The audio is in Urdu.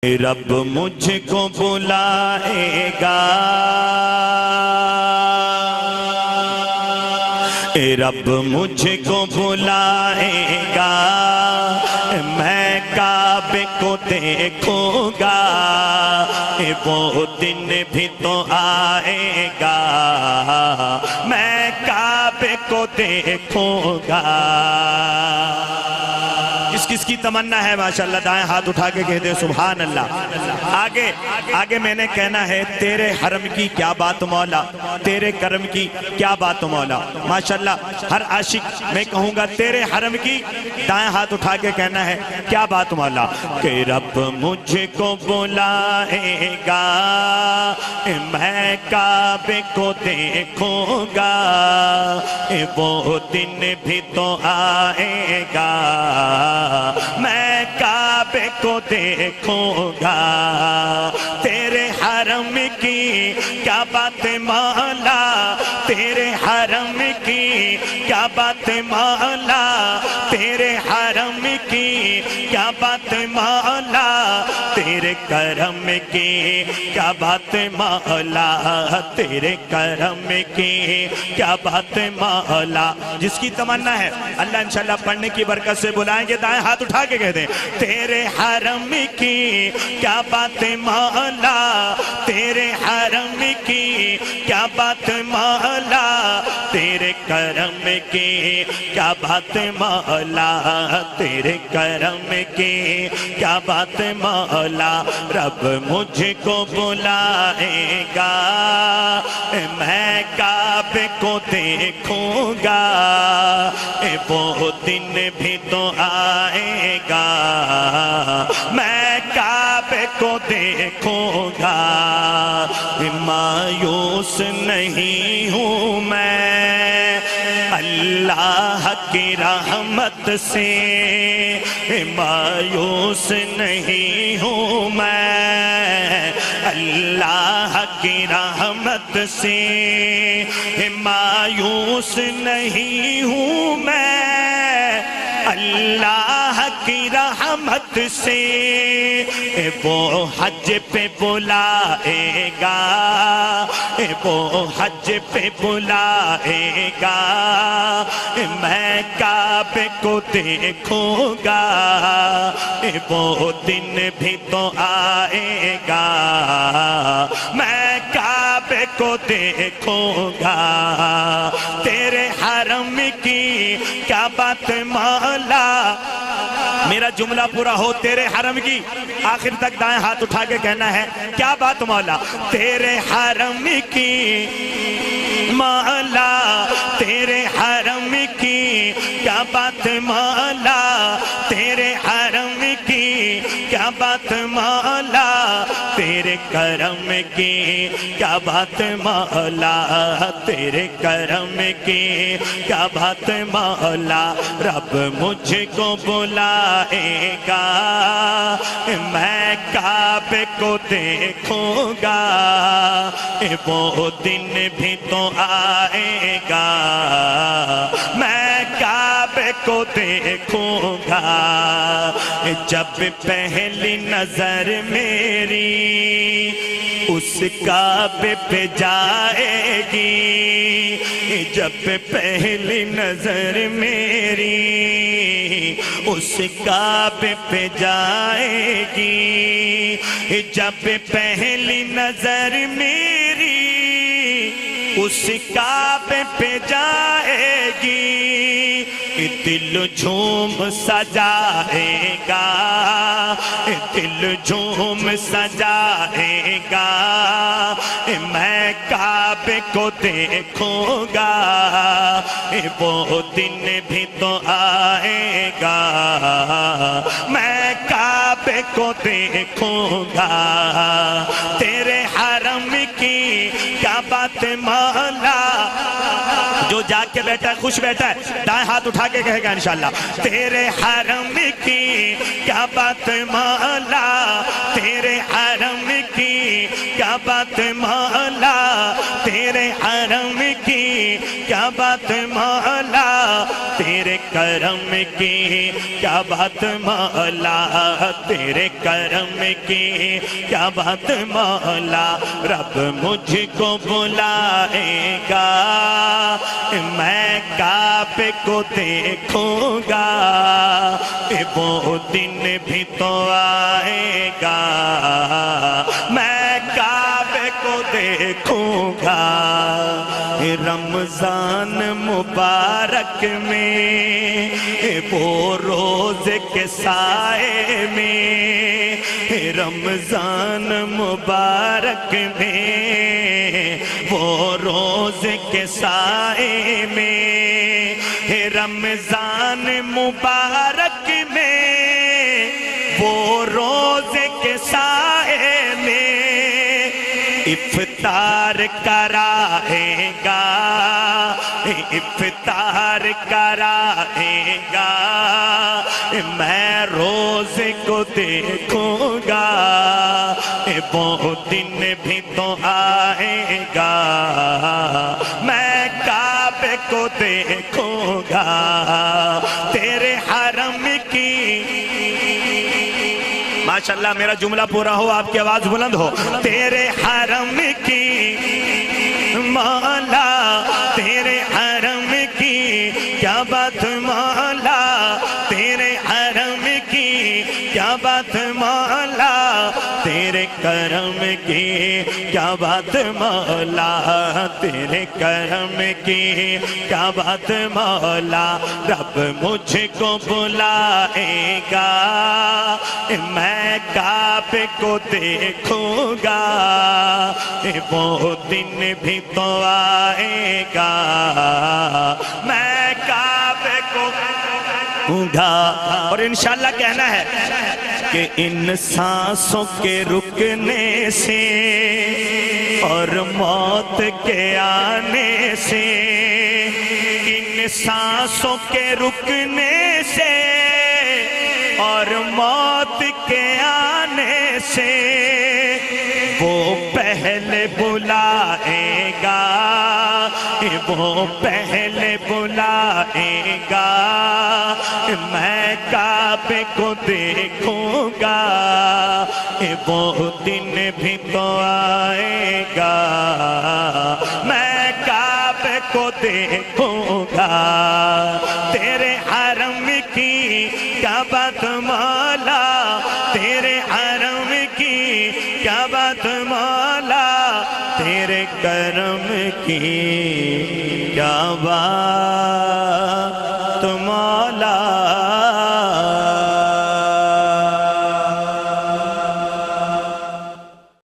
رب مجھ کو بلائے گا، رب مجھ کو بلائے گا، میں کعبے کو دیکھوں گا، وہ دن بھی تو آئے گا، میں کعبے کو دیکھوں گا۔ کس کی تمنا ہے؟ ماشاءاللہ دائیں ہاتھ اٹھا کے کہہ دیں سبحان اللہ۔ آگے میں نے کہنا ہے تیرے حرم کی کیا بات مولا، تیرے کرم کی کیا بات مولا۔ ماشاءاللہ ہر عاشق میں کہوں گا تیرے حرم کی، دائیں ہاتھ اٹھا کے کہنا ہے کیا بات مولا، کہ رب مجھ کو بلائے گا، میں کعبے کو دیکھوں گا، وہ دن بھی تو آئے گا، میں کعبے کو دیکھوں گا۔ تیرے حرم کی کیا بات مولا، تیرے حرم کی کیا بات مولا، تیرے حرم کی کیا بات مولا، تیرے کرم کی کیا بات مولا، تیرے کرم کی کیا بات مولا۔ جس کی تمنا ہے اللہ انشاءاللہ پڑھنے کی برکت سے بلائیں گے، دائیں ہاتھ اٹھا کے کہہ دیں تیرے حرم کی کیا بات مولا، تیرے حرم کی کیا بات مولا، تیرے کرم کی کیا بات مولا، تیرے کرم کی کیا بات مولا۔ رب مجھ کو بلائے گا، میں کعبے کو دیکھوں گا، وہ دن بھی تو آئے گا، میں کعبے کو دیکھوں گا۔ مایوس نہیں ہوں میں اللہ کی رحمت سے، مایوس نہیں ہوں میں اللہ کی رحمت سے، مایوس نہیں ہوں میں اللہ کی رحمت سے، وہ حج پہ بلائے گا، وہ حج پہ بلائے گا، میں کعبے کو دیکھوں گا، وہ دن بھی تو آئے گا، میں کعبے کو دیکھوں گا۔ تیرے حرم کی کیا بات مولا، میرا جملہ پورا ہو تیرے حرم کی، آخر تک دائیں ہاتھ اٹھا کے کہنا ہے کیا بات مولا، تیرے حرم کی مولا، تیرے حرم کی کیا بات مولا، تیرے حرم کی کیا بات مولا، تیرے کرم کی کیا بات مولا، تیرے کرم کی کیا بات مولا۔ رب مجھ کو بلائے گا، میں کعبے کو دیکھوں گا، وہ دن بھی تو آئے گا، میں کعبے کو دیکھوں گا۔ جب پہلی نظر میری اس کعبے پہ جائے گی، جب پہلی نظر میری اس کعبے پہ جائے گی، جب پہلی نظر میری اس کعبے پہ جائے گی، دل جھوم سجائے گا، دل جھوم سجائے گا، میں کعبے کو دیکھوں گا، وہ دن بھی تو آئے گا، میں کعبے کو دیکھوں گا۔ تیرے حرم کی کیا بات مولا، جو جاگ کے بیٹھا ہے خوش بیٹھا ہے دائیں ہاتھ اٹھا کے کہے گا انشاءاللہ تیرے حرم کی کیا بات مولا، تیرے حرم کی کیا بات مولا، تیرے حرم کی کیا بات مولا، تیرے کرم کی کیا بات مولا، تیرے کرم کی کیا بات مولا، رب مجھ کو بلائے گا میں کعبے کو دیکھوں گا، وہ دن بھی تو آئے گا میں کعبے کو دیکھوں گا، رمضان مبارک میں وہ روز کے سائے میں، رمضان مبارک میں وہ روز کے سائے میں، رمضان مبارک میں وہ روز کے سائے میں افطار کرائے گا، افطار کرائے گا، میں روز کو دیکھوں گا، وہ دن بھی تو آئے گا میں کعبے کو دیکھوں گا، تیرے حرم کی ماشاءاللہ میرا جملہ پورا ہو، آپ کی آواز بلند ہو، تیرے حرم کی مولا، تیرے حرم کی کیا بات مولا، تیرے حرم کی کیا بات مولا، تیرے کرم کی کیا بات مولا، تیرے کرم کی کیا بات مولا، رب مجھ کو بلائے گا میں کعبے کو دیکھوں گا، وہ دن بھی تو آئے گا میں کعبے کو دیکھوں گا، اور انشاءاللہ کہنا ہے کہ ان سانسوں کے رکنے سے اور موت کے آنے سے، ان سانسوں کے رکنے سے اور موت کے آنے سے وہ پہلے بلائے گا، وہ پہلے بلائے گا، میں کعبے کو دیکھوں گا، وہ دن بھی تو آئے گا میں کعبے کو دیکھوں گا، تیرے حرم کی کیا بات مولا، تیرے حرم کی کیا بات مولا، تیرے کرم کی کیا بات